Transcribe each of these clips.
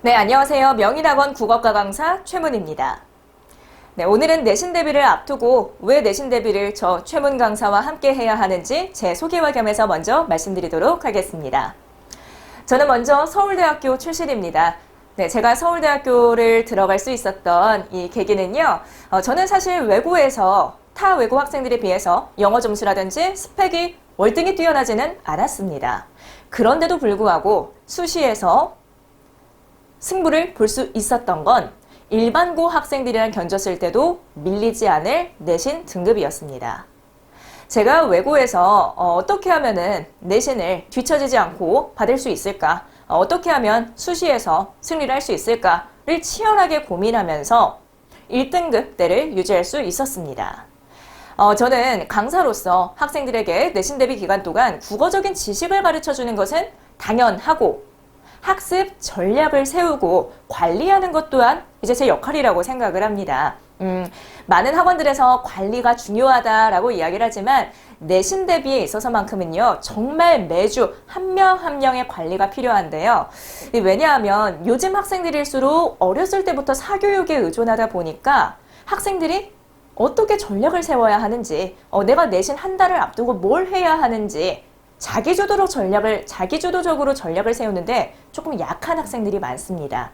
네, 안녕하세요. 명인학원 국어과 강사 최문입니다. 네, 오늘은 내신 대비를 앞두고 왜 내신 대비를 저 최문 강사와 함께 해야 하는지 제 소개와 겸해서 먼저 말씀드리도록 하겠습니다. 저는 먼저 서울대학교 출신입니다. 네, 제가 서울대학교를 들어갈 수 있었던 이 계기는요. 저는 사실 외고에서 타 외고 학생들에 비해서 영어 점수라든지 스펙이 월등히 뛰어나지는 않았습니다. 그런데도 불구하고 수시에서 승부를 볼 수 있었던 건 일반고 학생들이랑 견졌을 때도 밀리지 않을 내신 등급이었습니다. 제가 외고에서 어떻게 하면은 내신을 뒤처지지 않고 받을 수 있을까? 어떻게 하면 수시에서 승리를 할 수 있을까를 치열하게 고민하면서 1등급대를 유지할 수 있었습니다. 저는 강사로서 학생들에게 내신 대비 기간 동안 국어적인 지식을 가르쳐주는 것은 당연하고 학습 전략을 세우고 관리하는 것 또한 이제 제 역할이라고 생각을 합니다. 많은 학원들에서 관리가 중요하다라고 이야기를 하지만 내신 대비에 있어서만큼은요, 정말 매주 한 명 한 명의 관리가 필요한데요. 왜냐하면 요즘 학생들일수록 어렸을 때부터 사교육에 의존하다 보니까 학생들이 어떻게 전략을 세워야 하는지, 내가 내신 한 달을 앞두고 뭘 해야 하는지, 자기주도적으로 전략을 세우는데 조금 약한 학생들이 많습니다.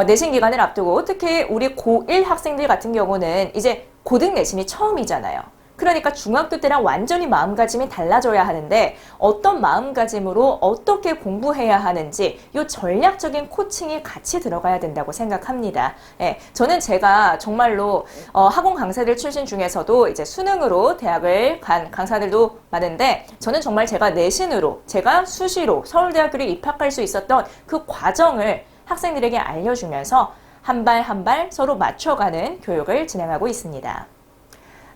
내신 기간을 앞두고 특히 우리 고1 학생들 같은 경우는 이제 고등 내신이 처음이잖아요. 그러니까 중학교 때랑 완전히 마음가짐이 달라져야 하는데 어떤 마음가짐으로 어떻게 공부해야 하는지 이 전략적인 코칭이 같이 들어가야 된다고 생각합니다. 예, 저는 제가 정말로 학원 강사들 출신 중에서도 이제 수능으로 대학을 간 강사들도 많은데 저는 정말 제가 내신으로 제가 수시로 서울대학교를 입학할 수 있었던 그 과정을 학생들에게 알려주면서 한 발 한 발 서로 맞춰가는 교육을 진행하고 있습니다.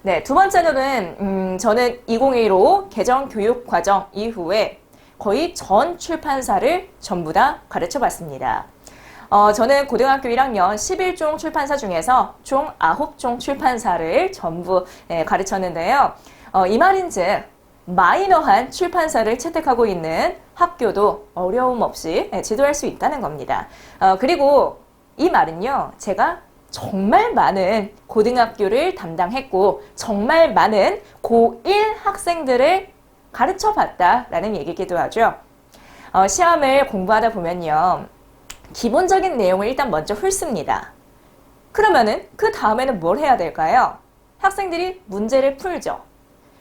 네, 두 번째로는 저는 2015 개정교육과정 이후에 거의 전 출판사를 전부 다 가르쳐봤습니다. 저는 고등학교 1학년 11종 출판사 중에서 총 9종 출판사를 전부 가르쳤는데요. 이 말인즉 마이너한 출판사를 채택하고 있는 학교도 어려움 없이 지도할 수 있다는 겁니다. 그리고 이 말은요, 제가 정말 많은 고등학교를 담당했고 정말 많은 고1 학생들을 가르쳐 봤다라는 얘기이기도 하죠. 시험을 공부하다 보면요, 기본적인 내용을 일단 먼저 훑습니다. 그러면은 그 다음에는 뭘 해야 될까요? 학생들이 문제를 풀죠.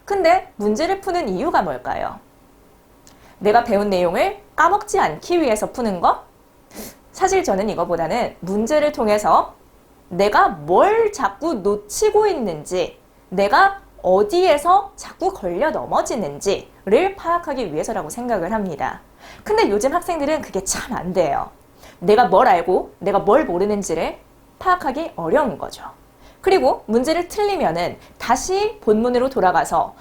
근데 문제를 푸는 이유가 뭘까요? 내가 배운 내용을 까먹지 않기 위해서 푸는 거? 사실 저는 이거보다는 문제를 통해서 내가 뭘 자꾸 놓치고 있는지, 내가 어디에서 자꾸 걸려 넘어지는지를 파악하기 위해서라고 생각을 합니다. 근데 요즘 학생들은 그게 참 안 돼요. 내가 뭘 알고 내가 뭘 모르는지를 파악하기 어려운 거죠. 그리고 문제를 틀리면은 다시 본문으로 돌아가서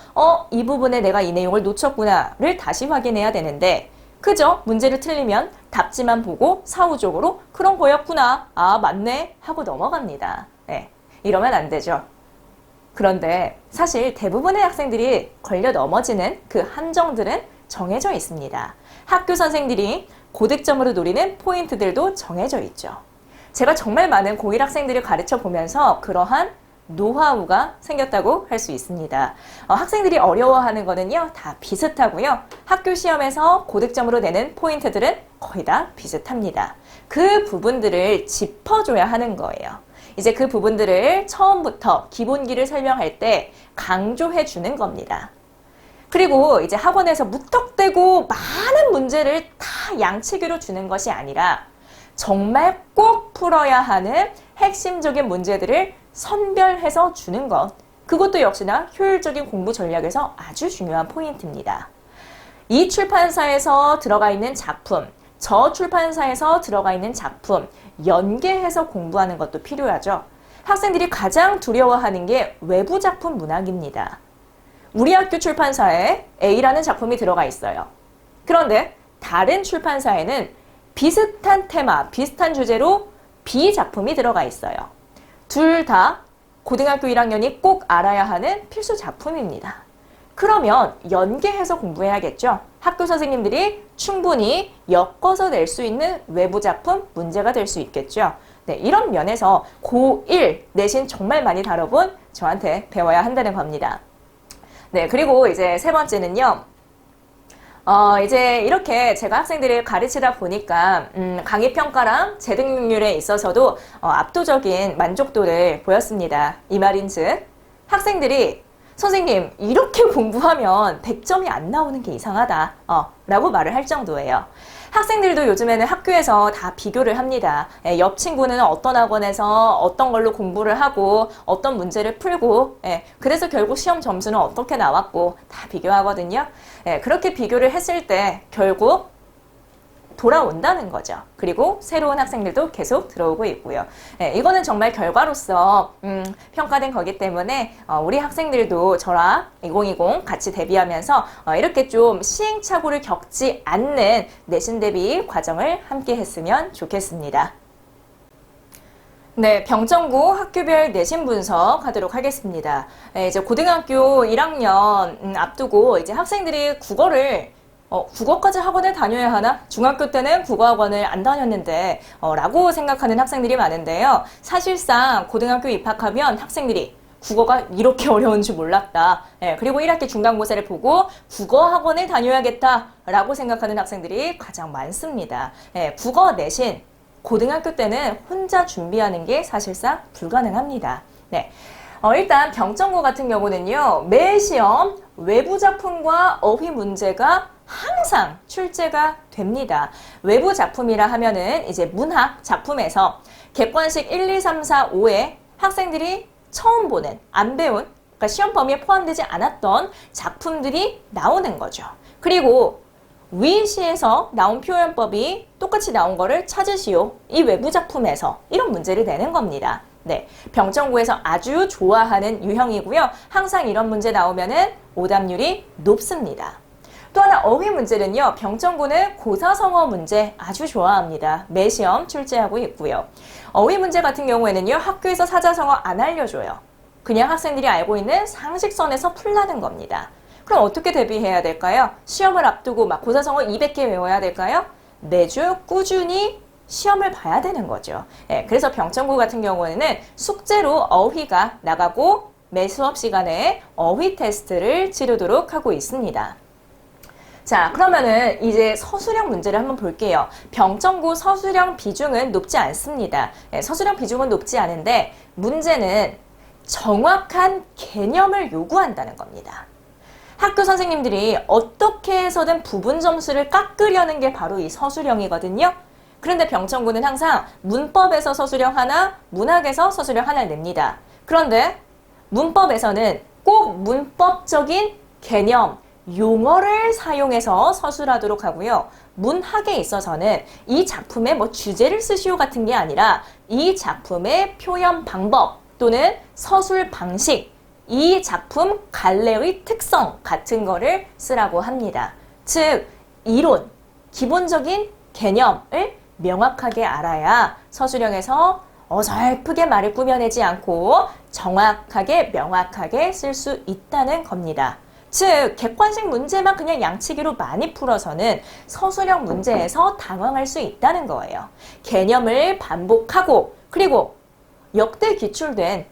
이 부분에 내가 이 내용을 놓쳤구나를 다시 확인해야 되는데 그저 문제를 틀리면 답지만 보고 사후적으로 그런 거였구나, 아 맞네 하고 넘어갑니다. 네, 이러면 안 되죠. 그런데 사실 대부분의 학생들이 걸려 넘어지는 그 함정들은 정해져 있습니다. 학교 선생들이 고득점으로 노리는 포인트들도 정해져 있죠. 제가 정말 많은 고1 학생들을 가르쳐 보면서 그러한 노하우가 생겼다고 할 수 있습니다. 학생들이 어려워하는 거는요, 다 비슷하고요. 학교 시험에서 고득점으로 내는 포인트들은 거의 다 비슷합니다. 그 부분들을 짚어줘야 하는 거예요. 이제 그 부분들을 처음부터 기본기를 설명할 때 강조해 주는 겁니다. 그리고 이제 학원에서 무턱대고 많은 문제를 다 양치기로 주는 것이 아니라 정말 꼭 풀어야 하는 핵심적인 문제들을 선별해서 주는 것, 그것도 역시나 효율적인 공부 전략에서 아주 중요한 포인트입니다. 이 출판사에서 들어가 있는 작품, 저 출판사에서 들어가 있는 작품, 연계해서 공부하는 것도 필요하죠. 학생들이 가장 두려워하는 게 외부 작품 문학입니다. 우리 학교 출판사에 A라는 작품이 들어가 있어요. 그런데 다른 출판사에는 비슷한 테마, 비슷한 주제로 B 작품이 들어가 있어요. 둘 다 고등학교 1학년이 꼭 알아야 하는 필수 작품입니다. 그러면 연계해서 공부해야겠죠? 학교 선생님들이 충분히 엮어서 낼 수 있는 외부 작품 문제가 될 수 있겠죠. 네, 이런 면에서 고1 내신 정말 많이 다뤄본 저한테 배워야 한다는 겁니다. 네, 그리고 이제 세 번째는요. 이제 이렇게 제가 학생들을 가르치다 보니까 강의 평가랑 재등록률에 있어서도 압도적인 만족도를 보였습니다. 이 말인즉 학생들이 선생님 이렇게 공부하면 100점이 안 나오는 게 이상하다 라고 말을 할 정도예요. 학생들도 요즘에는 학교에서 다 비교를 합니다. 옆 친구는 어떤 학원에서 어떤 걸로 공부를 하고 어떤 문제를 풀고 그래서 결국 시험 점수는 어떻게 나왔고 다 비교하거든요. 그렇게 비교를 했을 때 결국 돌아온다는 거죠. 그리고 새로운 학생들도 계속 들어오고 있고요. 이거는 정말 결과로서 평가된 거기 때문에 우리 학생들도 저랑 2020 같이 대비하면서 이렇게 좀 시행착오를 겪지 않는 내신 대비 과정을 함께 했으면 좋겠습니다. 네, 병정고 학교별 내신 분석하도록 하겠습니다. 이제 고등학교 1학년 앞두고 이제 학생들이 국어까지 학원을 다녀야 하나? 중학교 때는 국어학원을 안 다녔는데 라고 생각하는 학생들이 많은데요. 사실상 고등학교 입학하면 학생들이 국어가 이렇게 어려운 줄 몰랐다. 그리고 1학기 중간고사를 보고 국어학원을 다녀야겠다 라고 생각하는 학생들이 가장 많습니다. 국어 내신 고등학교 때는 혼자 준비하는 게 사실상 불가능합니다. 네. 일단 병정고 같은 경우는요. 매 시험 외부 작품과 어휘 문제가 항상 출제가 됩니다. 외부 작품이라 하면은 이제 문학 작품에서 객관식 1, 2, 3, 4, 5에 학생들이 처음 보는, 안 배운, 그러니까 시험 범위에 포함되지 않았던 작품들이 나오는 거죠. 그리고 위시에서 나온 표현법이 똑같이 나온 거를 찾으시오. 이 외부 작품에서 이런 문제를 내는 겁니다. 네, 병정고에서 아주 좋아하는 유형이고요. 항상 이런 문제 나오면은 오답률이 높습니다. 또 하나 어휘 문제는요. 병정고는 고사성어 문제 아주 좋아합니다. 매 시험 출제하고 있고요. 어휘 문제 같은 경우에는요. 학교에서 사자성어 안 알려줘요. 그냥 학생들이 알고 있는 상식선에서 풀라는 겁니다. 그럼 어떻게 대비해야 될까요? 시험을 앞두고 막 고사성어 200개 외워야 될까요? 매주 꾸준히 시험을 봐야 되는 거죠. 그래서 병정고 같은 경우에는 숙제로 어휘가 나가고 매 수업 시간에 어휘 테스트를 치르도록 하고 있습니다. 자, 그러면은 이제 서술형 문제를 한번 볼게요. 병정고 서술형 비중은 높지 않습니다. 서술형 비중은 높지 않은데 문제는 정확한 개념을 요구한다는 겁니다. 학교 선생님들이 어떻게 해서든 부분 점수를 깎으려는 게 바로 이 서술형이거든요. 그런데 병정고는 항상 문법에서 서술형 하나, 문학에서 서술형 하나를 냅니다. 그런데 문법에서는 꼭 문법적인 개념, 용어를 사용해서 서술하도록 하고요. 문학에 있어서는 이 작품의 뭐 주제를 쓰시오 같은 게 아니라 이 작품의 표현 방법 또는 서술 방식, 이 작품 갈래의 특성 같은 거를 쓰라고 합니다. 즉, 이론, 기본적인 개념을 명확하게 알아야 서술형에서 어설프게 말을 꾸며내지 않고 정확하게 명확하게 쓸 수 있다는 겁니다. 즉, 객관식 문제만 그냥 양치기로 많이 풀어서는 서술형 문제에서 당황할 수 있다는 거예요. 개념을 반복하고 그리고 역대 기출된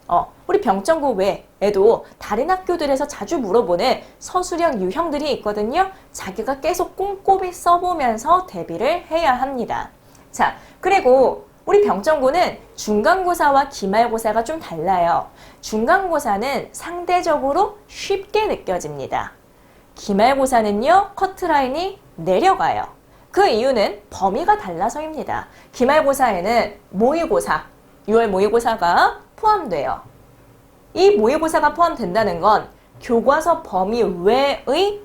우리 병정고 외에도 다른 학교들에서 자주 물어보는 서술형 유형들이 있거든요. 자기가 계속 꼼꼼히 써보면서 대비를 해야 합니다. 자, 그리고 우리 병정고는 중간고사와 기말고사가 좀 달라요. 중간고사는 상대적으로 쉽게 느껴집니다. 기말고사는요, 커트라인이 내려가요. 그 이유는 범위가 달라서입니다. 기말고사에는 모의고사, 6월 모의고사가 포함돼요. 이 모의고사가 포함된다는 건 교과서 범위 외의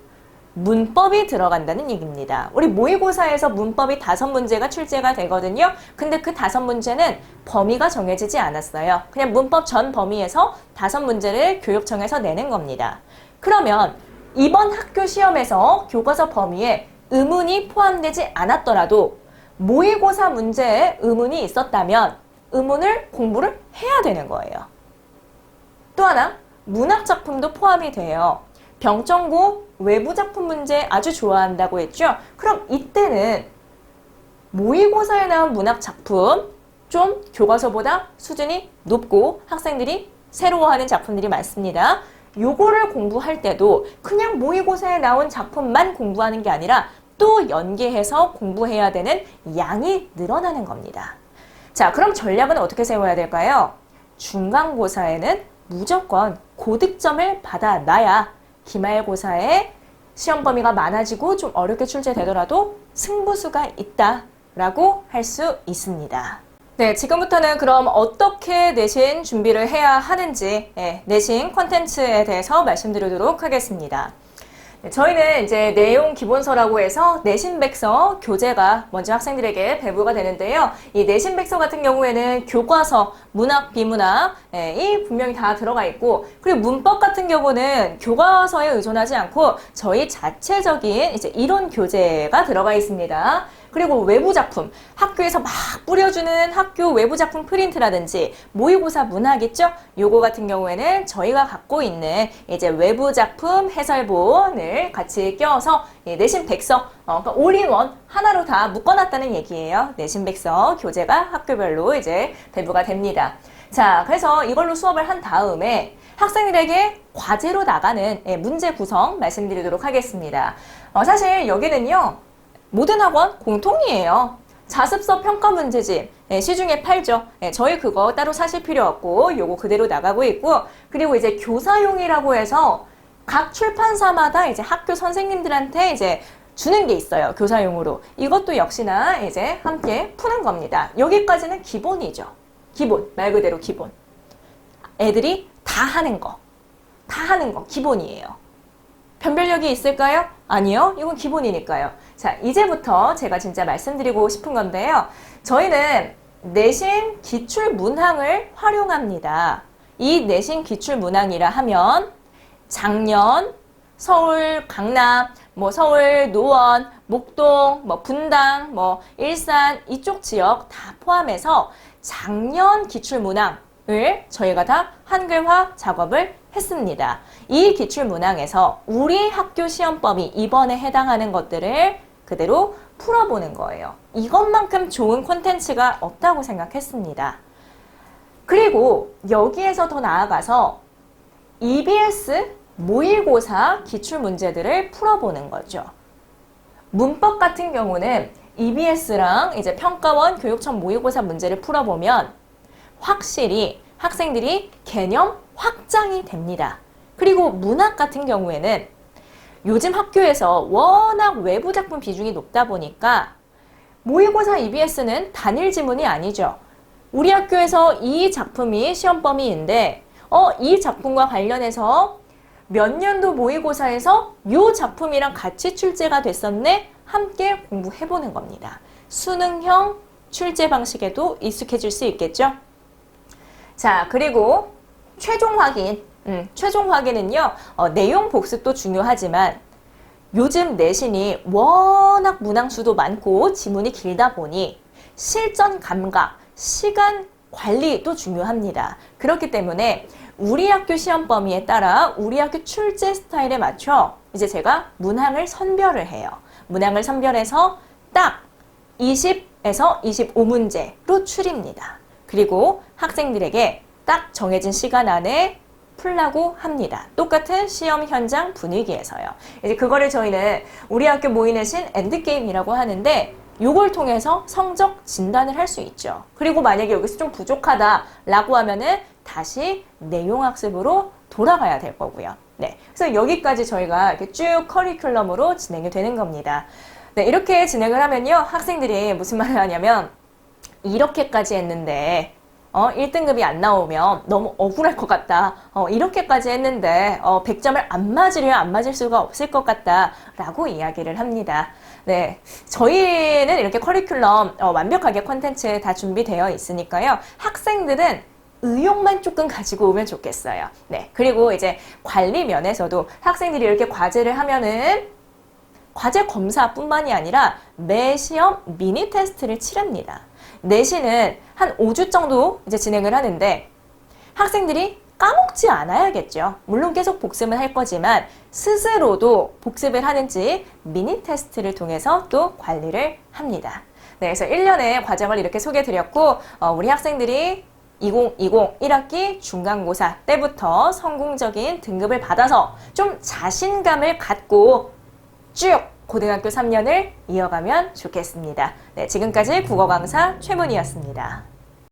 문법이 들어간다는 얘기입니다. 우리 모의고사에서 문법이 5문제가 출제가 되거든요. 근데 그 5문제는 범위가 정해지지 않았어요. 그냥 문법 전 범위에서 5문제를 교육청에서 내는 겁니다. 그러면 이번 학교 시험에서 교과서 범위에 의문이 포함되지 않았더라도 모의고사 문제에 의문이 있었다면 의문을 공부를 해야 되는 거예요. 또 하나, 문학 작품도 포함이 돼요. 병정고 외부 작품 문제 아주 좋아한다고 했죠? 그럼 이때는 모의고사에 나온 문학 작품 좀 교과서보다 수준이 높고 학생들이 새로워하는 작품들이 많습니다. 요거를 공부할 때도 그냥 모의고사에 나온 작품만 공부하는 게 아니라 또 연계해서 공부해야 되는 양이 늘어나는 겁니다. 자, 그럼 전략은 어떻게 세워야 될까요? 중간고사에는 무조건 고득점을 받아놔야 기말고사에 시험 범위가 많아지고 좀 어렵게 출제되더라도 승부수가 있다라고 할 수 있습니다. 네, 지금부터는 그럼 어떻게 내신 준비를 해야 하는지 내신 콘텐츠에 대해서 말씀드리도록 하겠습니다. 저희는 이제 내용 기본서라고 해서 내신백서 교재가 먼저 학생들에게 배부가 되는데요. 이 내신백서 같은 경우에는 교과서, 문학, 비문학 이 분명히 다 들어가 있고, 그리고 문법 같은 경우는 교과서에 의존하지 않고 저희 자체적인 이제 이론 교재가 들어가 있습니다. 그리고 외부 작품, 학교에서 막 뿌려주는 학교 외부 작품 프린트라든지 모의고사 문학 있죠? 요거 같은 경우에는 저희가 갖고 있는 이제 외부 작품 해설본을 같이 껴서 내신 백서, 그러니까 올인원 하나로 다 묶어놨다는 얘기예요. 내신 백서 교재가 학교별로 이제 배부가 됩니다. 자, 그래서 이걸로 수업을 한 다음에 학생들에게 과제로 나가는 문제 구성 말씀드리도록 하겠습니다. 사실 여기는요, 모든 학원 공통이에요. 자습서 평가 문제집 시중에 팔죠. 저희 그거 따로 사실 필요 없고 요거 그대로 나가고 있고, 그리고 이제 교사용이라고 해서 각 출판사마다 이제 학교 선생님들한테 이제 주는 게 있어요. 교사용으로. 이것도 역시나 이제 함께 푸는 겁니다. 여기까지는 기본이죠. 기본, 말 그대로 기본. 애들이 다 하는 거 기본이에요. 변별력이 있을까요? 아니요. 이건 기본이니까요. 자, 이제부터 제가 진짜 말씀드리고 싶은 건데요. 저희는 내신 기출문항을 활용합니다. 이 내신 기출문항이라 하면 작년 서울 강남, 서울 노원, 목동, 분당, 일산 이쪽 지역 다 포함해서 작년 기출문항을 저희가 다 한글화 작업을 했습니다. 이 기출문항에서 우리 학교 시험범위 이번에 해당하는 것들을 그대로 풀어보는 거예요. 이것만큼 좋은 콘텐츠가 없다고 생각했습니다. 그리고 여기에서 더 나아가서 EBS 모의고사 기출문제들을 풀어보는 거죠. 문법 같은 경우는 EBS랑 이제 평가원 교육청 모의고사 문제를 풀어보면 확실히 학생들이 개념 확장이 됩니다. 그리고 문학 같은 경우에는 요즘 학교에서 워낙 외부 작품 비중이 높다 보니까 모의고사 EBS는 단일 지문이 아니죠. 우리 학교에서 이 작품이 시험 범위인데 이 작품과 관련해서 몇 년도 모의고사에서 이 작품이랑 같이 출제가 됐었네? 함께 공부해보는 겁니다. 수능형 출제 방식에도 익숙해질 수 있겠죠? 자, 그리고 최종 확인. 최종 확인은요, 내용 복습도 중요하지만 요즘 내신이 워낙 문항수도 많고 지문이 길다 보니 실전 감각, 시간 관리도 중요합니다. 그렇기 때문에 우리 학교 시험 범위에 따라 우리 학교 출제 스타일에 맞춰 이제 제가 문항을 선별을 해요. 문항을 선별해서 딱 20에서 25문제로 추립니다. 그리고 학생들에게 딱 정해진 시간 안에 풀라고 합니다. 똑같은 시험 현장 분위기에서요. 이제 그거를 저희는 우리 학교 모의내신 엔드게임이라고 하는데 요걸 통해서 성적 진단을 할 수 있죠. 그리고 만약에 여기서 좀 부족하다라고 하면은 다시 내용학습으로 돌아가야 될 거고요. 네, 그래서 여기까지 저희가 이렇게 쭉 커리큘럼으로 진행이 되는 겁니다. 네, 이렇게 진행을 하면요, 학생들이 무슨 말을 하냐면 이렇게까지 했는데 1등급이 안 나오면 너무 억울할 것 같다. 이렇게까지 했는데 100점을 안 맞으려 안 맞을 수가 없을 것 같다 라고 이야기를 합니다. 네, 저희는 이렇게 커리큘럼 완벽하게 콘텐츠 다 준비되어 있으니까요. 학생들은 의욕만 조금 가지고 오면 좋겠어요. 네, 그리고 이제 관리 면에서도 학생들이 이렇게 과제를 하면은 과제 검사뿐만이 아니라 매 시험 미니 테스트를 치릅니다. 내신은 한 5주 정도 이제 진행을 하는데 학생들이 까먹지 않아야겠죠. 물론 계속 복습은 할 거지만 스스로도 복습을 하는지 미니 테스트를 통해서 또 관리를 합니다. 네, 그래서 1년의 과정을 이렇게 소개해드렸고 우리 학생들이 2020 1학기 중간고사 때부터 성공적인 등급을 받아서 좀 자신감을 갖고 쭉 고등학교 3년을 이어가면 좋겠습니다. 네, 지금까지 국어 강사 최문희였습니다.